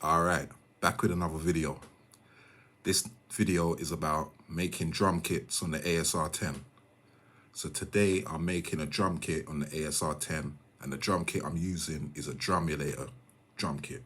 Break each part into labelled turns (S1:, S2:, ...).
S1: Alright, back with another video. This video is about making drum kits on the ASR-10. So today I'm making a drum kit on the ASR-10, and the drum kit I'm using is a Drumulator drum kit.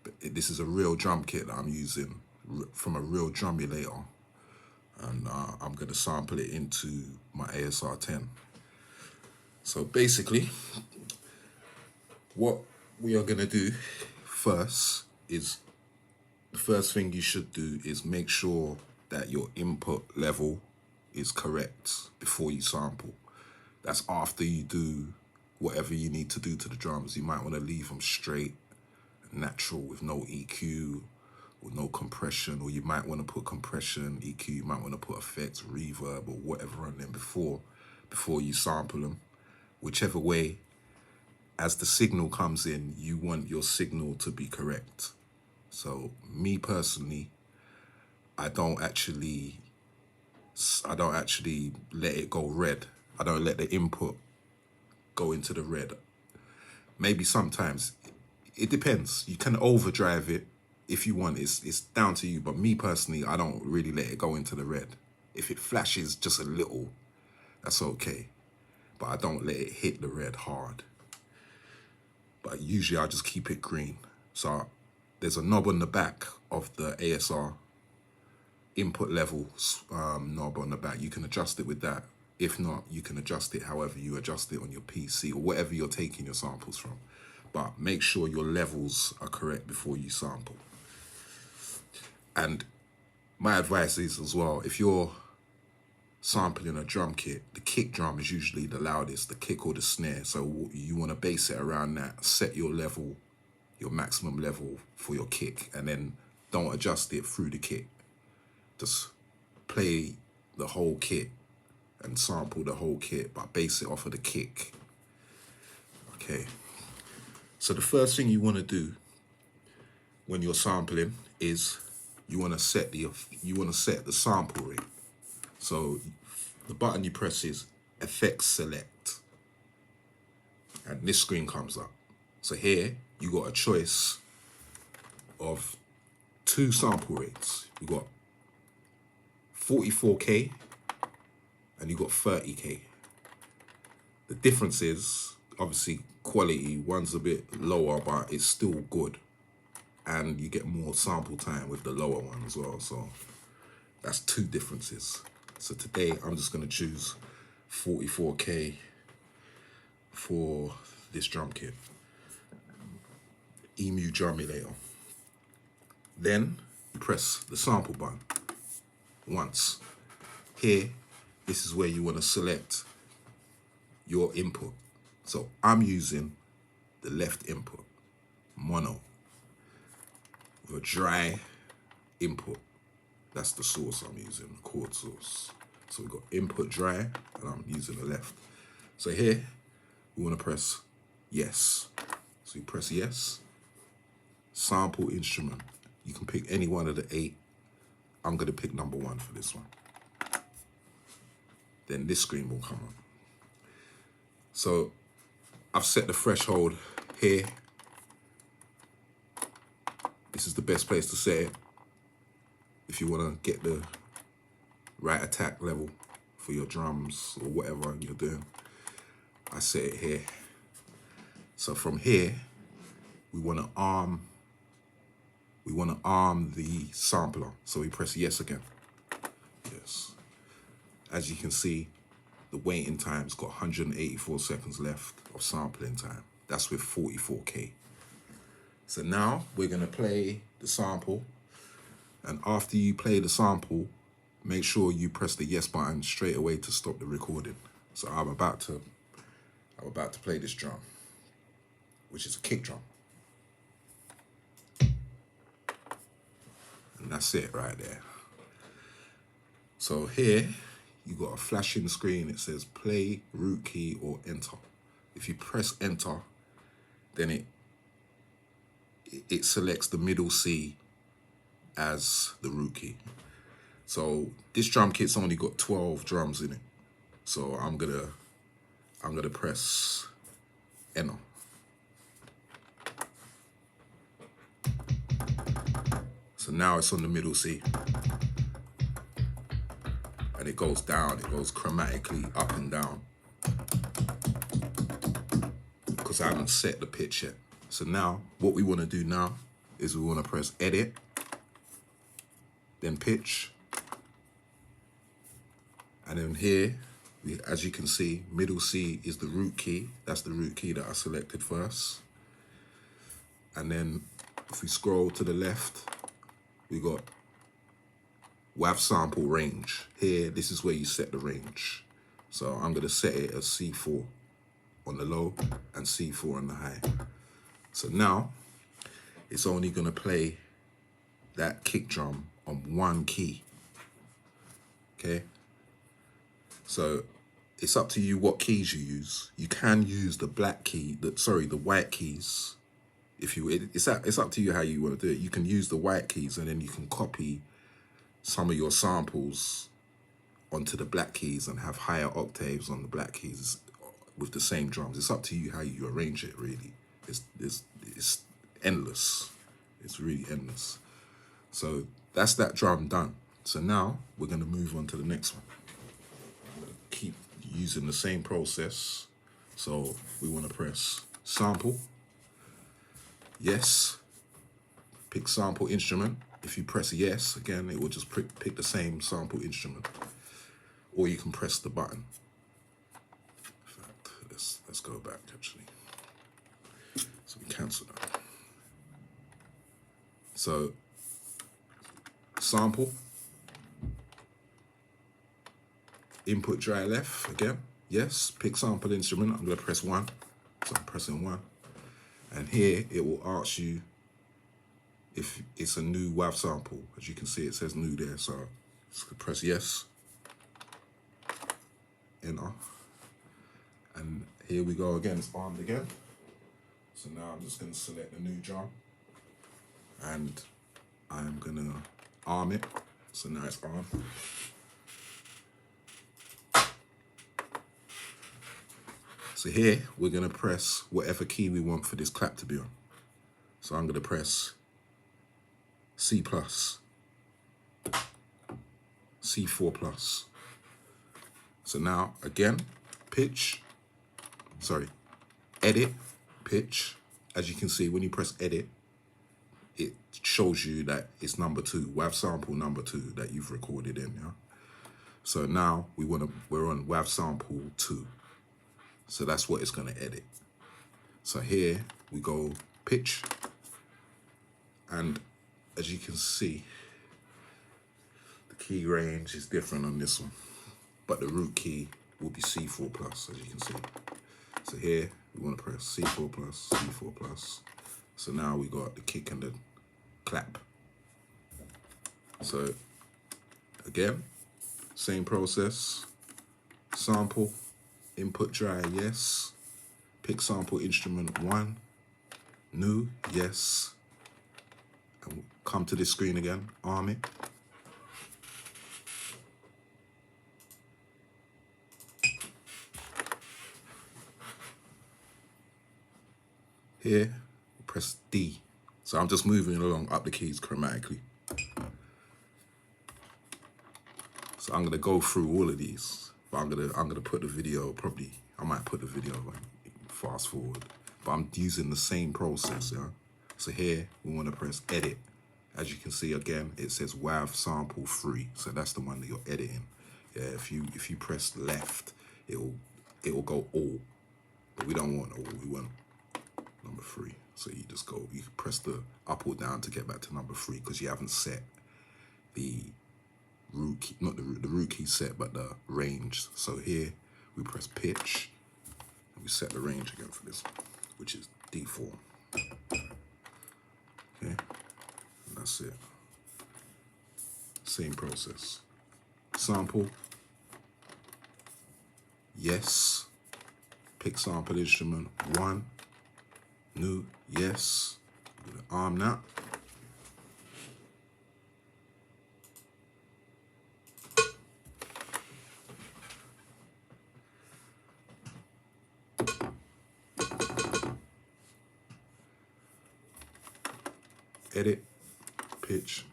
S1: But this is a real drum kit that I'm using from a real Drumulator, and I'm going to sample it into my ASR-10. So basically, what we are going to do first is, the first thing you should do is make sure that your input level is correct before you sample. That's after you do whatever you need to do to the drums. You might want to leave them straight, natural, with no EQ or no compression, or you might want to put compression, EQ, you might want to put effects, reverb, or whatever on them before you sample them. Whichever way, as the signal comes in, you want your signal to be correct. So me personally, I don't actually let it go red. I don't let the input go into the red. Maybe sometimes, it depends. You can overdrive it if you want. It's down to you. But me personally, I don't really let it go into the red. If it flashes just a little, that's okay. But I don't let it hit the red hard. But usually I just keep it green. So there's a knob on the back of the ASR input level knob on the back. You can adjust it with that. If not, you can adjust it however you adjust it on your PC or whatever you're taking your samples from. But make sure your levels are correct before you sample. And my advice is as well, if you're sampling a drum kit, the kick drum is usually the loudest, the kick or the snare. So you want to base it around that. Set your level, your maximum level for your kick, and then don't adjust it through the kick. Just play the whole kit and sample the whole kit, but base it off of the kick. Okay. So the first thing you want to do when you're sampling is you want to set the sample rate. So the button you press is Effects Select, and this screen comes up. So here you got a choice of two sample rates. You got 44K and you got 30K. The difference is obviously quality. One's a bit lower, but it's still good, and you get more sample time with the lower one as well. So that's two differences. So today I'm just going to choose 44K for this drum kit. Emu Drumulator. Then you press the sample button once. Here, this is where you want to select your input. So I'm using the left input, mono, with a dry input. That's the source I'm using, the chord source. So we've got input dry, and I'm using the left. So here, we want to press yes. So you press yes, sample instrument. You can pick any one of the 8. I'm going to pick number 1 for this one. Then this screen will come up. So I've set the threshold here. This is the best place to set it if you want to get the right attack level for your drums or whatever you're doing. I set it here. So from here, we want to arm the sampler. So we press yes again. Yes. As you can see, the waiting time's got 184 seconds left of sampling time. That's with 44K. So now we're going to play the sample. And after you play the sample, make sure you press the yes button straight away to stop the recording. So I'm about to play this drum, which is a kick drum. And that's it right there. So here, you got a flashing screen. It says play, root key, or enter. If you press enter, then it selects the middle C as the root key. So this drum kit's only got 12 drums in it. So I'm gonna press enter. So now it's on the middle C. And it goes down, it goes chromatically up and down. Because I haven't set the pitch yet. So now, what we want to do now is we want to press edit, then pitch. And then here, as you can see, middle C is the root key. That's the root key that I selected first. And then if we scroll to the left, we got WAV sample range. Here, this is where you set the range. So I'm going to set it as C4 on the low and C4 on the high. So now it's only going to play that kick drum on one key. Okay. So it's up to you what keys you use. You can use the black key, the white keys. If you, it's up to you how you want to do it. You can use the white keys and then you can copy some of your samples onto the black keys and have higher octaves on the black keys with the same drums. It's up to you how you arrange it, really. It's endless. It's really endless. So that's that drum done. So now we're going to move on to the next one. I'm going to keep using the same process. So we want to press sample. Yes. Pick sample instrument. If you press yes, again, it will just pick the same sample instrument. Or you can press the button. In fact, let's go back, actually. So we cancel that. So, sample. Input dry left, again. Yes, pick sample instrument. I'm going to press 1. So I'm pressing 1. And here, it will ask you if it's a new WAV sample. As you can see, it says new there. So just press yes, enter. And here we go again, it's armed again. So now I'm just gonna select the new drum and I'm gonna arm it. So now it's armed. So here, we're gonna press whatever key we want for this clap to be on. So I'm gonna press C+, C4+. So now, again, edit, pitch. As you can see, when you press edit, it shows you that it's number 2, WAV sample number 2 that you've recorded in, yeah? So now we're on WAV sample 2. So that's what it's gonna edit. So here we go pitch, and as you can see, the key range is different on this one, but the root key will be C4+, as you can see. So here, we want to press C4+, C4+. So now we got the kick and the clap. So again, same process. Sample, input dry, yes. Pick sample instrument 1, new, yes. And we'll come to this screen again, arm it. Here, press D. So I'm just moving along up the keys chromatically. So I'm gonna go through all of these, but I'm gonna put the video, I might put the video fast forward, but I'm using the same process, yeah? So here, we wanna press edit. As you can see, again, it says WAV sample 3. So that's the one that you're editing. Yeah, if you press left, it will go all, but we don't want all, we want number 3. So you press the up or down to get back to number 3 because you haven't set the root key, not the root key set, but the range. So here we press pitch and we set the range again for this one, which is D4. Okay, and that's it. Same process. Sample, yes. Pick sample instrument 1, new, yes. I'm gonna arm that. Edit, pitch,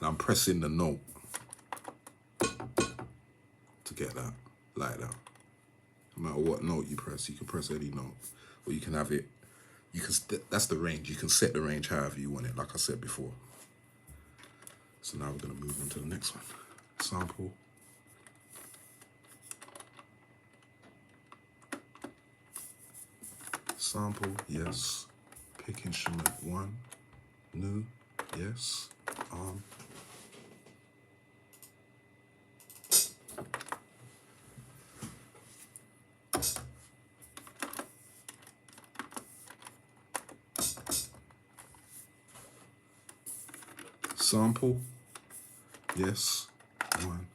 S1: and I'm pressing the note to get that, like that. No matter what note you press any note, or you can have it, you can, that's the range, you can set the range however you want it, like I said before. So now we're gonna move on to the next one. Sample. Sample, yes. Pick instrument 1. New, yes. Sample, yes. 1.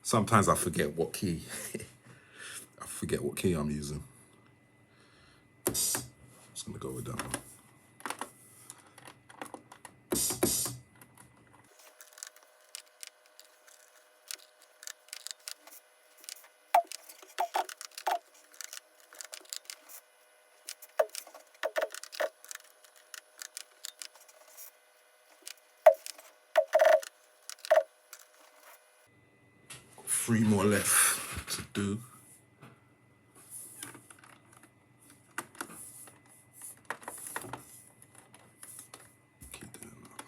S1: Sometimes I forget what key. I forget what key I'm using. I'm just gonna go with that one. Got 3 more left to do. Keep doing that.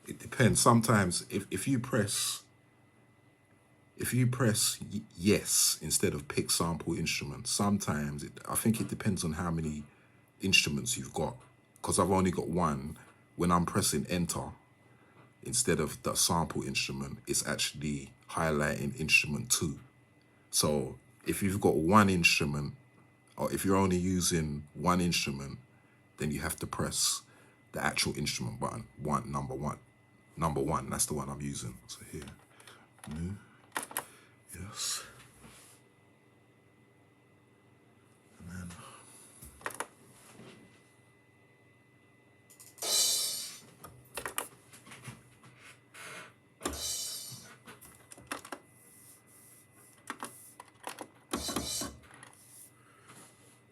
S1: It depends. Sometimes if you press yes instead of pick sample instrument, sometimes I think it depends on how many instruments you've got. Because I've only got 1, when I'm pressing enter, instead of the sample instrument, it's actually highlighting instrument 2. So if you've got 1 instrument, or if you're only using 1 instrument, then you have to press the actual instrument button, number one. Number 1, that's the one I'm using. So here, new, yes. And then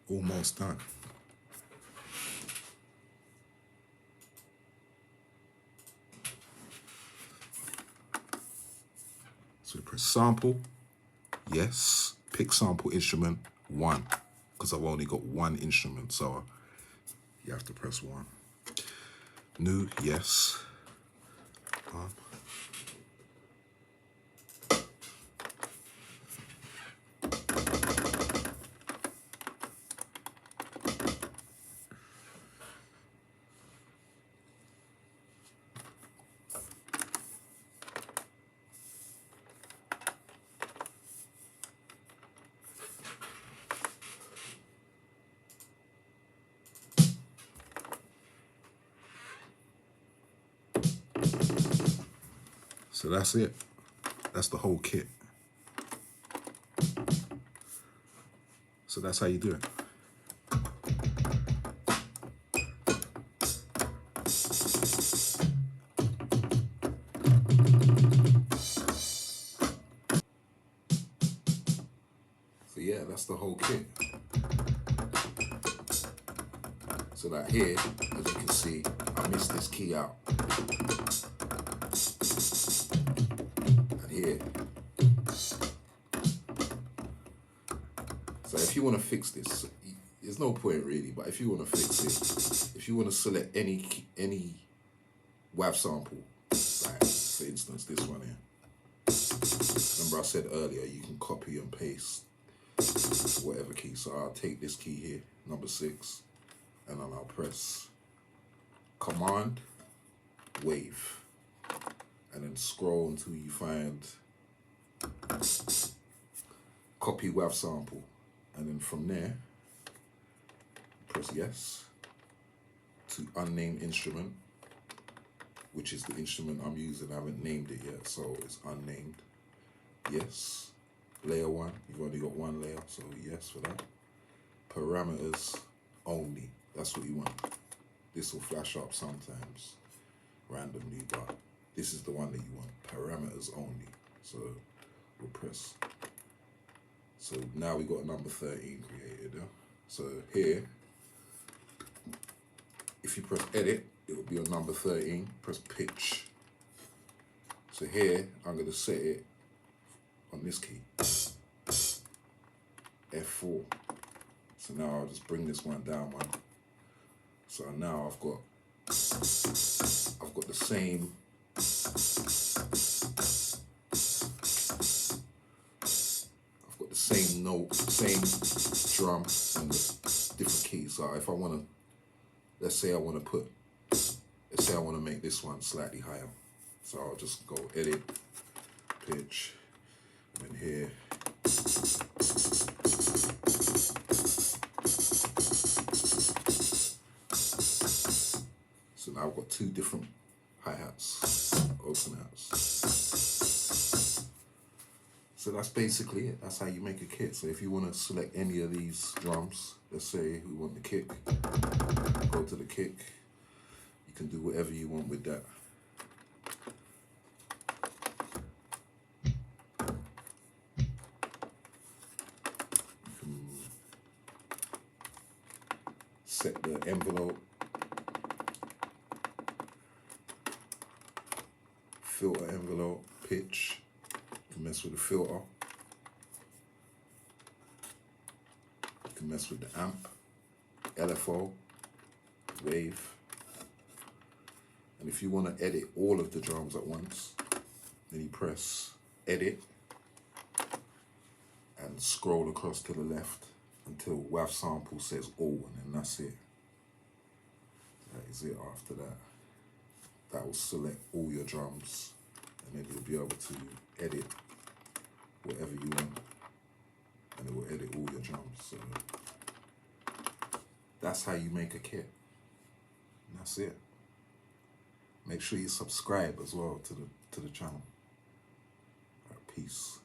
S1: almost done. So we press sample, yes. Pick sample instrument 1, because I've only got 1 instrument, so you have to press 1. New, yes. So that's it. That's the whole kit. So that's how you do it. So yeah, that's the whole kit. So that here, as you can see, I missed this key out. And here. So if you want to fix this, there's no point really, but if you want to fix it, if you want to select any WAV sample, like for instance this one here. Remember I said earlier, you can copy and paste whatever key. So I'll take this key here, number 6, and then I'll press Command, Wave, and then scroll until you find copy WAV sample. And then from there, press yes to unnamed instrument, which is the instrument I'm using. I haven't named it yet, so it's unnamed. Yes, layer 1. You've only got 1 layer, so yes for that. Parameters only. That's what you want. This will flash up sometimes randomly, but this is the one that you want. Parameters only. So we'll press. So now we got a number 13 created. Yeah? So here, if you press edit, it will be on number 13. Press pitch. So here, I'm going to set it on this key, F4. So now I'll just bring this one down one. So now I've got the same same note, same drum and the different keys. So if I want to, let's say I want to make this one slightly higher. So I'll just go edit, pitch, and then here. So now I've got 2 different hi-hats, open hats. So that's basically it. That's how you make a kit. So if you want to select any of these drums, let's say we want the kick, go to the kick. You can do whatever you want with that. You can set the envelope, filter envelope, pitch. You can mess with the filter. You can mess with the amp, LFO, wave. And if you want to edit all of the drums at once, then you press edit and scroll across to the left until WAV sample says all, and then that's it. That is it after that. That will select all your drums, and then you'll be able to edit whatever you want, and it will edit all your drums. So that's how you make a kit, and that's it. Make sure you subscribe as well to the channel. All right, peace.